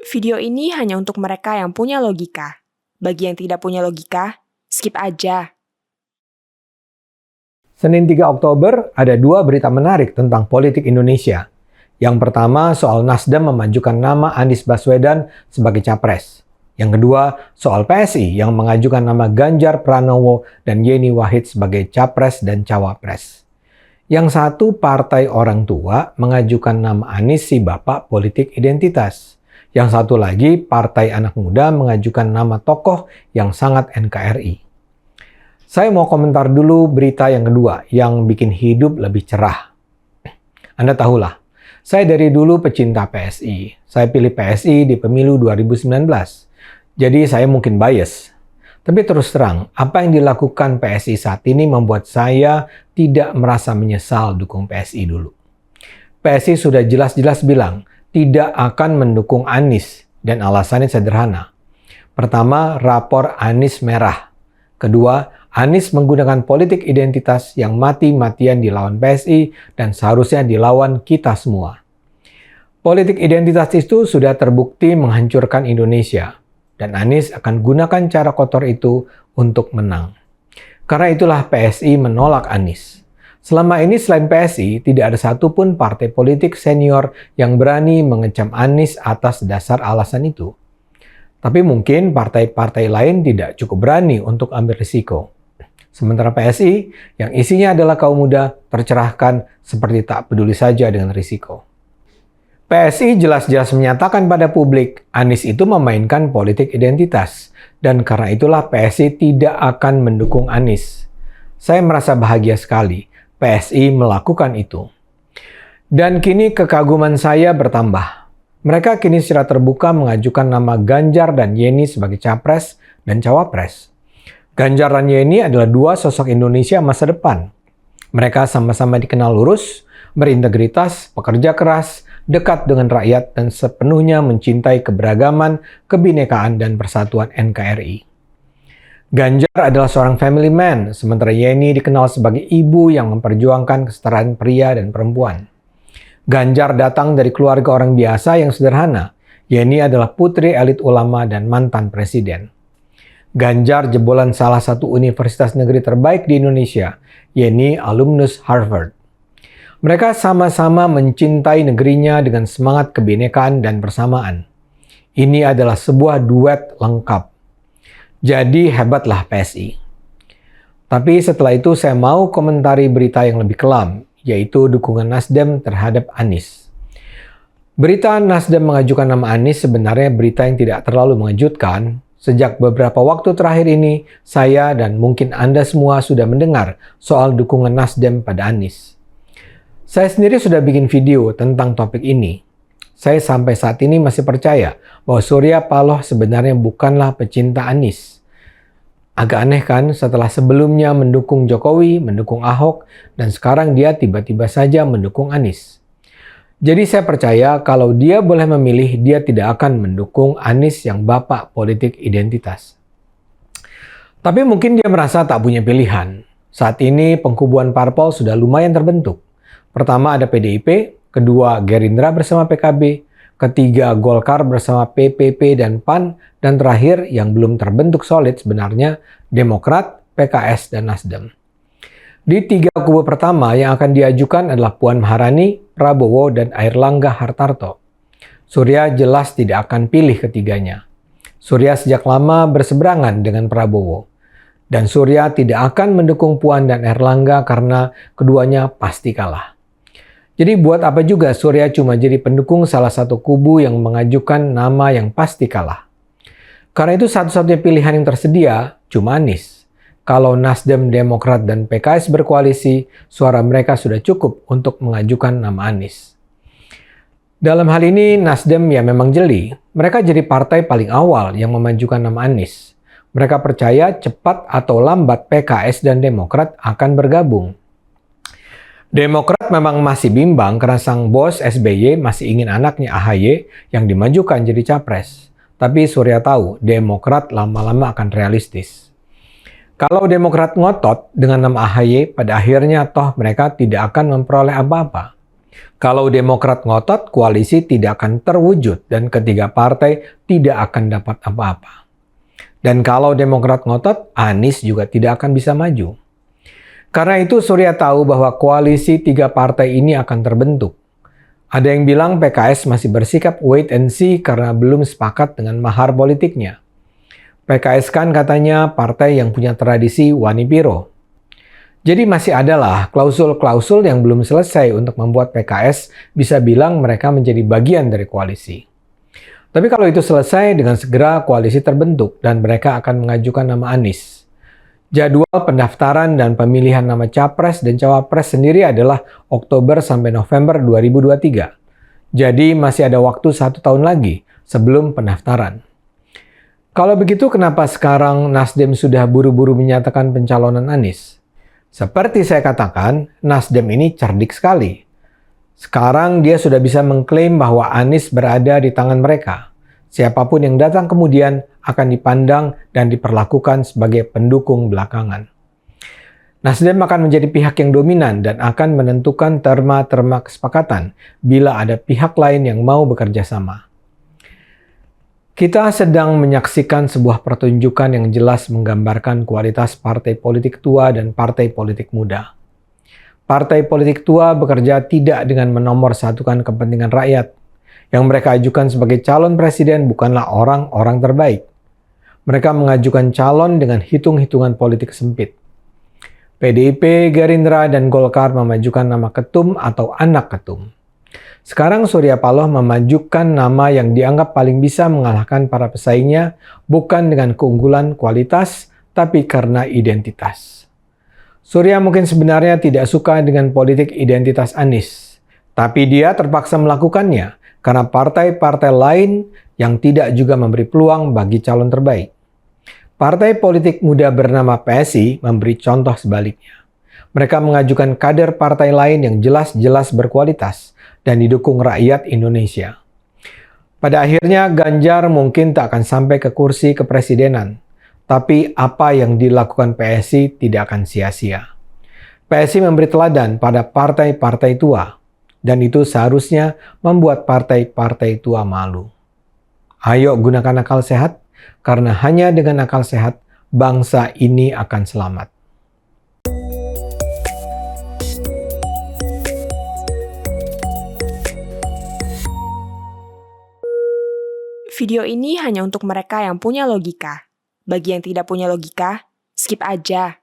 Video ini hanya untuk mereka yang punya logika. Bagi yang tidak punya logika, skip aja. Senin 3 Oktober ada dua berita menarik tentang politik Indonesia. Yang pertama soal Nasdem memajukan nama Anies Baswedan sebagai capres. Yang kedua soal PSI yang mengajukan nama Ganjar Pranowo dan Yeni Wahid sebagai capres dan cawapres. Yang satu partai orang tua mengajukan nama Anies si bapak politik identitas. Yang satu lagi partai anak muda mengajukan nama tokoh yang sangat NKRI. Saya mau komentar dulu berita yang kedua yang bikin hidup lebih cerah. Anda tahulah, saya dari dulu pecinta PSI. Saya pilih PSI di pemilu 2019. Jadi saya mungkin bias. Tapi terus terang, apa yang dilakukan PSI saat ini membuat saya tidak merasa menyesal dukung PSI dulu. PSI sudah jelas-jelas bilang tidak akan mendukung Anies dan alasannya sederhana. Pertama, rapor Anies merah. Kedua, Anies menggunakan politik identitas yang mati-matian dilawan PSI dan seharusnya dilawan kita semua. Politik identitas itu sudah terbukti menghancurkan Indonesia dan Anies akan gunakan cara kotor itu untuk menang. Karena itulah PSI menolak Anies. Selama ini selain PSI, tidak ada satupun partai politik senior yang berani mengecam Anies atas dasar alasan itu. Tapi mungkin partai-partai lain tidak cukup berani untuk ambil risiko. Sementara PSI, yang isinya adalah kaum muda, tercerahkan seperti tak peduli saja dengan risiko. PSI jelas-jelas menyatakan pada publik, Anies itu memainkan politik identitas. Dan karena itulah PSI tidak akan mendukung Anies. Saya merasa bahagia sekali. PSI melakukan itu. Dan kini kekaguman saya bertambah. Mereka kini secara terbuka mengajukan nama Ganjar dan Yeni sebagai capres dan cawapres. Ganjar dan Yeni adalah dua sosok Indonesia masa depan. Mereka sama-sama dikenal lurus, berintegritas, pekerja keras, dekat dengan rakyat, dan sepenuhnya mencintai keberagaman, kebinekaan, dan persatuan NKRI. Ganjar adalah seorang family man, sementara Yeni dikenal sebagai ibu yang memperjuangkan kesetaraan pria dan perempuan. Ganjar datang dari keluarga orang biasa yang sederhana. Yeni adalah putri elit ulama dan mantan presiden. Ganjar jebolan salah satu universitas negeri terbaik di Indonesia. Yeni alumnus Harvard. Mereka sama-sama mencintai negerinya dengan semangat kebinekaan dan persamaan. Ini adalah sebuah duet lengkap. Jadi hebatlah PSI. Tapi setelah itu saya mau komentari berita yang lebih kelam, yaitu dukungan Nasdem terhadap Anies. Berita Nasdem mengajukan nama Anies sebenarnya berita yang tidak terlalu mengejutkan. Sejak beberapa waktu terakhir ini, saya dan mungkin Anda semua sudah mendengar soal dukungan Nasdem pada Anies. Saya sendiri sudah bikin video tentang topik ini. Saya sampai saat ini masih percaya bahwa Surya Paloh sebenarnya bukanlah pecinta Anies. Agak aneh kan, setelah sebelumnya mendukung Jokowi, mendukung Ahok, dan sekarang dia tiba-tiba saja mendukung Anies. Jadi saya percaya kalau dia boleh memilih, dia tidak akan mendukung Anies yang bapak politik identitas. Tapi mungkin dia merasa tak punya pilihan. Saat ini pengkubuan parpol sudah lumayan terbentuk. Pertama ada PDIP, kedua Gerindra bersama PKB, ketiga Golkar bersama PPP dan PAN, dan terakhir yang belum terbentuk solid sebenarnya Demokrat, PKS, dan Nasdem. Di tiga kubu pertama yang akan diajukan adalah Puan Maharani, Prabowo, dan Airlangga Hartarto. Surya jelas tidak akan pilih ketiganya. Surya sejak lama berseberangan dengan Prabowo. Dan Surya tidak akan mendukung Puan dan Airlangga karena keduanya pasti kalah. Jadi buat apa juga Surya cuma jadi pendukung salah satu kubu yang mengajukan nama yang pasti kalah. Karena itu satu-satunya pilihan yang tersedia cuma Anies. Kalau Nasdem, Demokrat, dan PKS berkoalisi, suara mereka sudah cukup untuk mengajukan nama Anies. Dalam hal ini Nasdem ya memang jeli. Mereka jadi partai paling awal yang memajukan nama Anies. Mereka percaya cepat atau lambat PKS dan Demokrat akan bergabung. Demokrat memang masih bimbang karena sang bos SBY masih ingin anaknya AHY yang dimajukan jadi capres. Tapi Surya tahu Demokrat lama-lama akan realistis. Kalau Demokrat ngotot dengan nama AHY, pada akhirnya toh mereka tidak akan memperoleh apa-apa. Kalau Demokrat ngotot, koalisi tidak akan terwujud dan ketiga partai tidak akan dapat apa-apa. Dan kalau Demokrat ngotot, Anies juga tidak akan bisa maju. Karena itu Surya tahu bahwa koalisi tiga partai ini akan terbentuk. Ada yang bilang PKS masih bersikap wait and see karena belum sepakat dengan mahar politiknya. PKS kan katanya partai yang punya tradisi wani biro. Jadi masih adalah klausul-klausul yang belum selesai untuk membuat PKS bisa bilang mereka menjadi bagian dari koalisi. Tapi kalau itu selesai, dengan segera koalisi terbentuk dan mereka akan mengajukan nama Anies. Jadwal pendaftaran dan pemilihan nama capres dan cawapres sendiri adalah Oktober sampai November 2023. Jadi masih ada waktu 1 tahun lagi sebelum pendaftaran. Kalau begitu, kenapa sekarang Nasdem sudah buru-buru menyatakan pencalonan Anies? Seperti saya katakan, Nasdem ini cerdik sekali. Sekarang dia sudah bisa mengklaim bahwa Anies berada di tangan mereka. Siapapun yang datang kemudian akan dipandang dan diperlakukan sebagai pendukung belakangan. Nasdem akan menjadi pihak yang dominan dan akan menentukan terma-terma kesepakatan bila ada pihak lain yang mau bekerja sama. Kita sedang menyaksikan sebuah pertunjukan yang jelas menggambarkan kualitas partai politik tua dan partai politik muda. Partai politik tua bekerja tidak dengan menomorsatukan kepentingan rakyat. Yang mereka ajukan sebagai calon presiden bukanlah orang-orang terbaik. Mereka mengajukan calon dengan hitung-hitungan politik sempit. PDIP, Gerindra, dan Golkar memajukan nama ketum atau anak ketum. Sekarang Surya Paloh memajukan nama yang dianggap paling bisa mengalahkan para pesaingnya bukan dengan keunggulan kualitas, tapi karena identitas. Surya mungkin sebenarnya tidak suka dengan politik identitas Anies, tapi dia terpaksa melakukannya karena partai-partai lain yang tidak juga memberi peluang bagi calon terbaik. Partai politik muda bernama PSI memberi contoh sebaliknya. Mereka mengajukan kader partai lain yang jelas-jelas berkualitas dan didukung rakyat Indonesia. Pada akhirnya Ganjar mungkin tak akan sampai ke kursi kepresidenan, tapi apa yang dilakukan PSI tidak akan sia-sia. PSI memberi teladan pada partai-partai tua, dan itu seharusnya membuat partai-partai tua malu. Ayo gunakan akal sehat, karena hanya dengan akal sehat, bangsa ini akan selamat. Video ini hanya untuk mereka yang punya logika. Bagi yang tidak punya logika, skip aja.